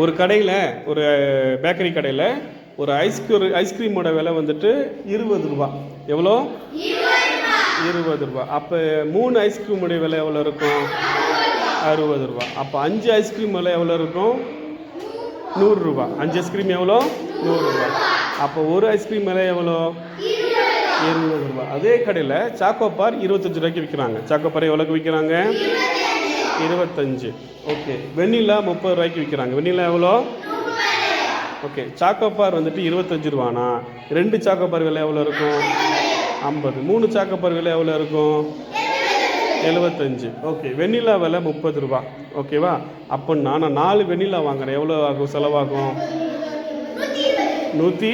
ஒரு கடையில் ஒரு பேக்கரி கடையில் ஒரு ஐஸ்கிரீமோட விலை வந்துட்டு 20 ரூபா. எவ்வளோ? 20 ரூபா. அப்போ 3 ஐஸ்கிரீமுடைய விலை எவ்வளோ இருக்கும்? 60 ரூபா. அப்போ 5 ஐஸ்கிரீம் விலை எவ்வளோ இருக்கும்? 100 ரூபா. 5 ஐஸ்கிரீம் எவ்வளோ? 100 ரூபா. அப்போ ஒரு ஐஸ்கிரீம் விலை எவ்வளோ? 20 ரூபா. அதே கடையில் சாக்கோபார் 25 ரூபாய்க்கு விற்கிறாங்க. சாக்கோபார் எவ்வளோக்கு விற்கிறாங்க? 25. ஓகே. வெண்ணிலா 30 ரூபாய்க்கு விற்கிறாங்க. வெண்ணிலா எவ்வளோ? ஓகே. சாக்கோபார் வந்துட்டு 25 ரூபானா 2 சாக்கோபார் விலை எவ்வளோ இருக்கும்? 50. 3 சாக்கோபார் விலை எவ்வளோ இருக்கும்? 75. ஓகே. வெண்ணிலா விலை 30 ரூபா. ஓகேவா? அப்போ நான் 4 வெண்ணிலா வாங்குறேன். எவ்வளோ ஆகும்? செலவாகும் 120.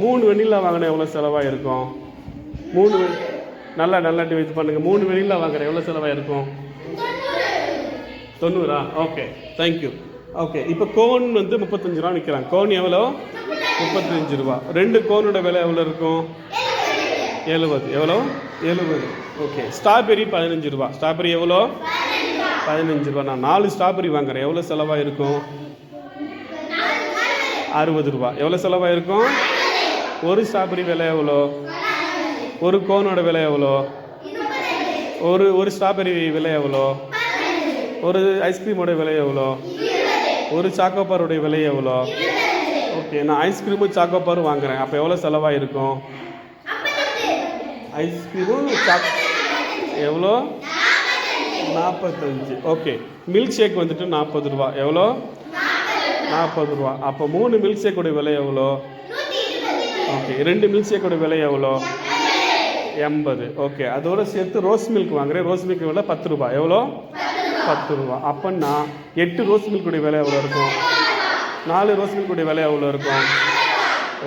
3 வெண்ணிலா வாங்கினா எவ்வளோ செலவாக இருக்கும்? 3 நல்லா டிவைட் பண்ணுங்கள். 3 வெண்ணிலா வாங்குறேன். எவ்வளோ செலவாக இருக்கும்? 90. Okay, thank you. ஓகே. இப்போ கோன் வந்து 35 ரூபா விற்கிறாங்க. கோன் எவ்வளோ? 35 ரூபா. 2 கோனோட விலை எவ்வளோ இருக்கும்? 70. எவ்வளோ? 70. ஓகே. ஸ்ட்ராபெரி 15 ரூபா. ஸ்ட்ராபெரி எவ்வளோ? 15 ரூபா. நான் 4 ஸ்ட்ராபெரி வாங்குறேன். எவ்வளோ செலவாக இருக்கும்? 60 ரூபா. எவ்வளோ செலவாக இருக்கும்? ஒரு ஸ்ட்ராபெரி விலை எவ்வளோ? ஒரு கோனோட விலை எவ்வளோ? ஒரு ஸ்ட்ராபெரி விலை எவ்வளோ? ஒரு ஐஸ்கிரீமோட விலை எவ்வளோ? ஒரு சாக்கோபாருடைய விலை எவ்வளோ? ஓகே. நான் ஐஸ்கிரீமும் சாக்கோபாரும் வாங்குறேன். அப்போ எவ்வளோ செலவாக இருக்கும்? ஐஸ்கிரீமும் எவ்வளோ? 45. ஓகே. மில்க் ஷேக் வந்துட்டு 40 ரூபா. எவ்வளோ? 40 ரூபா. அப்போ 3 மில்க் ஷேக்கோடைய விலை எவ்வளோ? ஓகே. 2 மில்க் ஷேக்கோடைய விலை எவ்வளோ? 80. ஓகே. அதோடு சேர்த்து ரோஸ் மில்க் வாங்குறேன். ரோஸ் மில்க் விலை 10 ரூபா. எவ்வளோ? 10 ரூபா. அப்போன்னா 8 ரோஸ் மில்க்குடைய விலை எவ்வளோ இருக்கும்? 4 ரோஸ் மில்க்குடைய விலை எவ்வளோ இருக்கும்?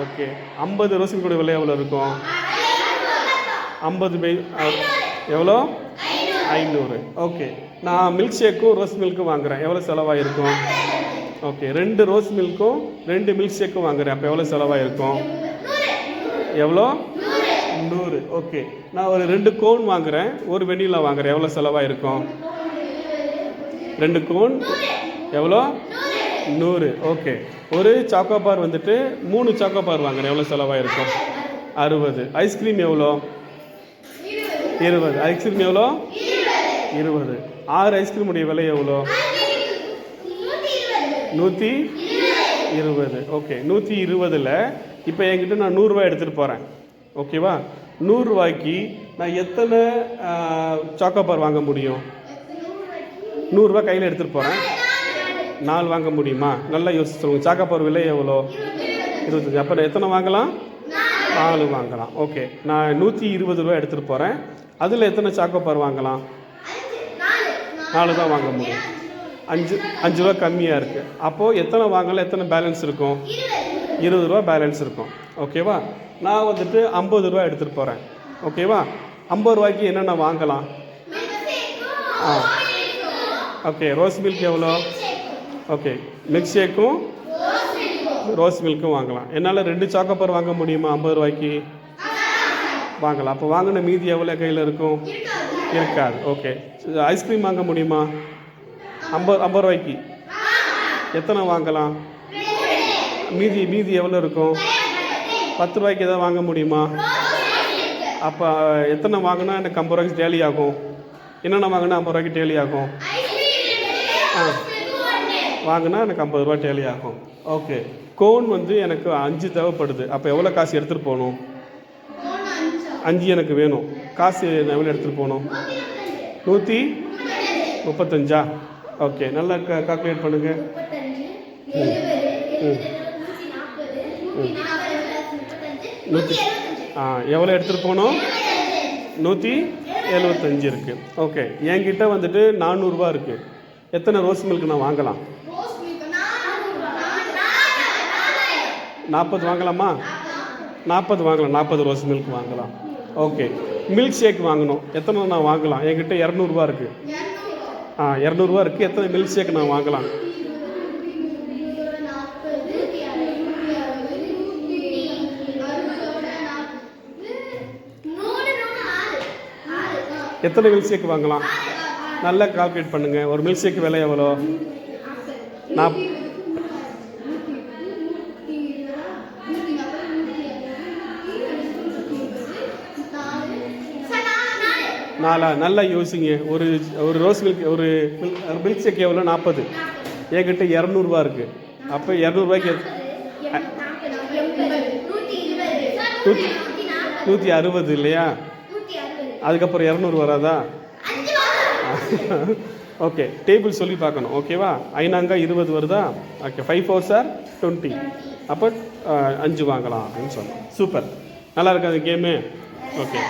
ஓகே. 50 ரோஸ் மில்க்குடைய விலை எவ்வளோ இருக்கும்? 50 எவ்வளோ? 500. ஓகே. நான் மில்க் ஷேக்கும் ரோஸ் மில்க்கும் வாங்குறேன். எவ்வளோ செலவாக இருக்கும்? ஓகே. 2 ரோஸ் மில்க்கும் 2 மில்க் ஷேக்கும் வாங்குறேன். அப்போ எவ்வளோ செலவாக இருக்கும்? எவ்வளோ? 100. ஓகே. நான் ஒரு 2 கோன் வாங்குறேன். ஒரு வெண்ணிலா வாங்குறேன். எவ்வளோ செலவாக இருக்கும்? 2 கோன் எவ்வளோ? 100. ஓகே. ஒரு சாக்கோபார் வந்துட்டு 3 சாக்கோபார் வாங்குறேன். எவ்வளோ செலவாக இருக்கும்? 60. ஐஸ்கிரீம் எவ்வளோ? 20. ஐஸ்கிரீம் எவ்வளோ? 20. 6 ஐஸ்கிரீமுடைய விலை எவ்வளோ? 120. ஓகே. 120ல் இப்போ என்கிட்ட நான் 100 ரூபா எடுத்துகிட்டு போகிறேன். ஓகேவா? 100 ரூபாய்க்கு நான் எத்தனை சாக்கோபார் வாங்க முடியும்? 100 ரூபா கையில் எடுத்துகிட்டு போகிறேன். 4 வாங்க முடியுமா? நல்லா யோசிச்சு சொல்லுங்கள். சாக்கோபார் விலை எவ்வளோ? 25. அப்போ எத்தனை வாங்கலாம்? 4 வாங்கலாம். ஓகே. நான் 120 ரூபா எடுத்துகிட்டு போகிறேன். அதில் எத்தனை சாக்கோபார் வாங்கலாம்? 4 தான் வாங்க முடியும். 5 ரூபா கம்மியாக இருக்குது. அப்போது எத்தனை வாங்கலாம்? எத்தனை பேலன்ஸ் இருக்கும்? 20 ரூபா பேலன்ஸ் இருக்கும். ஓகேவா? நான் வந்துட்டு 50 ரூபா எடுத்துகிட்டு போகிறேன். ஓகேவா? 50 ரூபாய்க்கு என்னென்ன வாங்கலாம்? ஓகே. ரோஸ் மில்க் எவ்வளோ? ஓகே. மில்க் ஷேக்கும் ரோஸ் மில்க்கும் வாங்கலாம். என்னால் 2 சாக்கோபார் வாங்க முடியுமா? 50 ரூபாய்க்கு வாங்கலாம். அப்போ வாங்கின மீதி எவ்வளோ கையில் இருக்கும்? இருக்காது. ஓகே. ஐஸ்கிரீம் வாங்க முடியுமா? 50 ரூபாய்க்கு எத்தனை வாங்கலாம்? மீதி எவ்வளோ இருக்கும்? 10 ரூபாய்க்கு எதாவது வாங்க முடியுமா? அப்போ எத்தனை வாங்கினா எனக்கு 50 ரூபாய்க்கு டேலி ஆகும்? என்னென்ன வாங்கினா 50 ரூபாய்க்கு டேலி ஆகும்? வாங்கினா எனக்கு 50 ரூபா டேலி ஆகும். ஓகே. கோன் வந்து எனக்கு 5 தேவைப்படுது. அப்போ எவ்வளோ காசு எடுத்துகிட்டு போகணும்? 5 எனக்கு வேணும். காசு எவ்வளோ எடுத்துகிட்டு போகணும்? 135. ஓகே. நல்லா கால்குலேட் பண்ணுங்கள். எவ்வளோ எடுத்துகிட்டு போகணும்? 175 இருக்குது. ஓகே. என்கிட்ட வந்துட்டு 400 ரூபா இருக்குது. எத்தனை ரோஸ் மில்க் நான் வாங்கலாம்? 40 வாங்கலாமா? 40 வாங்கலாம். 40 ரோஸ் மில்க் வாங்கலாம். ஓகே. மில்க் ஷேக் வாங்கணும். எத்தனை நான் வாங்கலாம்? என்கிட்ட 200 ரூபா இருக்குது. 200 ரூபா இருக்குது. எத்தனை மில்க் ஷேக் நான் வாங்கலாம்? எத்தனை மில்க் ஷேக் வாங்கலாம்? நல்லா கால்குலேட் பண்ணுங்கள். ஒரு மில்க் ஷேக் விலை எவ்வளோ? நாப் நாலா நல்லா யோசிங்க. ஒரு ஒரு ரோஸ் மில்க் ஒரு மில்க் ஷேக் எவ்வளோ? 40. என்கிட்ட 200 இருக்குது. அப்போ 200 160 இல்லையா? அதுக்கப்புறம் 200 வராதா? ஓகே, டேபிள் சொல்லி பார்க்கணும். ஓகேவா? 5 20 வருதா? Okay, 5 4 sir 20. அப்போ 5 வாங்கலாம் அப்படின்னு சொன்னோம். சூப்பர், நல்லா இருக்காது கேமு. ஓகே.